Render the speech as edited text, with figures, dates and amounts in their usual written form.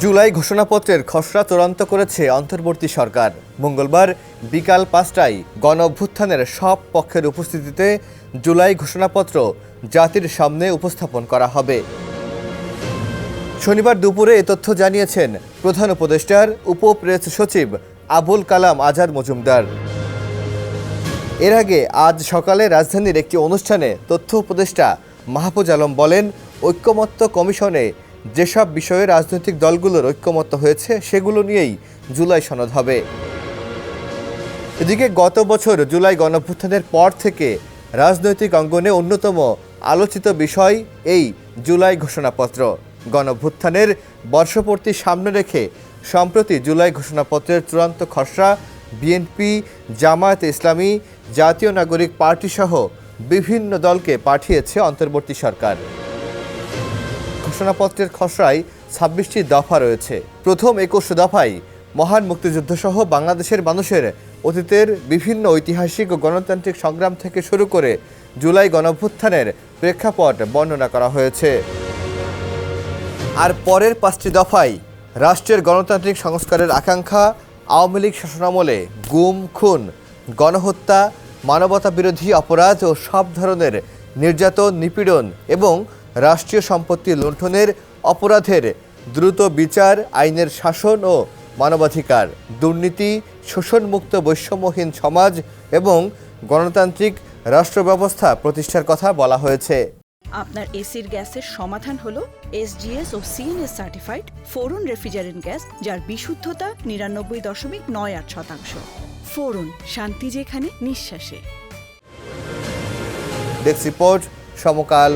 জুলাই ঘোষণাপত্রের খসড়া চূড়ান্ত করেছে অন্তর্বর্তী সরকার। মঙ্গলবার বিকাল ৫টায় গণঅভ্যুত্থানের সব পক্ষের উপস্থিতিতে জুলাই ঘোষণাপত্র জাতির সামনে উপস্থাপন করা হবে। শনিবার দুপুরে এ তথ্য জানিয়েছেন প্রধান উপদেষ্টার উপ-প্রেস সচিব আবুল কালাম আজাদ মজুমদার। এর আগে আজ সকালে রাজধানীর একটি অনুষ্ঠানে তথ্য উপদেষ্টা মাহফুজ আলম বলেন, ঐকমত্য কমিশনে যেসব বিষয়ে রাজনৈতিক দলগুলোর ঐকমত্য হয়েছে সেগুলো নিয়েই জুলাই সনদ হবে। এদিকে গত বছর জুলাই গণঅভ্যুত্থানের পর থেকে রাজনৈতিক অঙ্গনে অন্যতম আলোচিত বিষয় এই জুলাই ঘোষণাপত্র। গণঅভ্যুত্থানের বর্ষপূর্তি সামনে রেখে সম্প্রতি জুলাই ঘোষণাপত্রের চূড়ান্ত খসড়া বিএনপি, জামায়াতে ইসলামী, জাতীয় নাগরিক পার্টি সহ বিভিন্ন দলকে পাঠিয়েছে অন্তর্বর্তী সরকার। ঘোষণাপত্রের খসড়ায় ২৬টি দফা রয়েছে। প্রথম ২১ দফায় মহান মুক্তিযুদ্ধ সহ বাংলাদেশের মানুষের অতীতের বিভিন্ন ঐতিহাসিক ও গণতান্ত্রিক সংগ্রাম থেকে শুরু করে জুলাই গণঅভ্যুত্থানের প্রেক্ষাপট বর্ণনা করা হয়েছে। আর পরের ৫টি দফায় রাষ্ট্রের গণতান্ত্রিক সংস্কারের আকাঙ্ক্ষা, আওয়ামী লীগ শাসনামলে গুম, খুন, গণহত্যা, মানবতা বিরোধী অপরাধ ও সব ধরনের নির্যাতন, নিপীড়ন এবং রাষ্ট্রীয় সম্পত্তি লুণ্ঠনের অপরাধের দ্রুত বিচার, আইনের শাসন ও মানবাধিকার, দুর্নীতি, শোষণমুক্ত বৈষম্যহীন সমাজ এবং গণতান্ত্রিক রাষ্ট্র ব্যবস্থা প্রতিষ্ঠার কথা বলা হয়েছে। আপনার এসির গ্যাসের সমাধান হলো এসজিএস ও সিএনএস সার্টিফাইড ফোরন রেফ্রিজারেন্ট গ্যাস, যার বিশুদ্ধতা ৯৯.৯৮%। ফোরন, শান্তি যেখানে, নিঃশ্বাসে। ডেস্ক রিপোর্ট, সমকাল।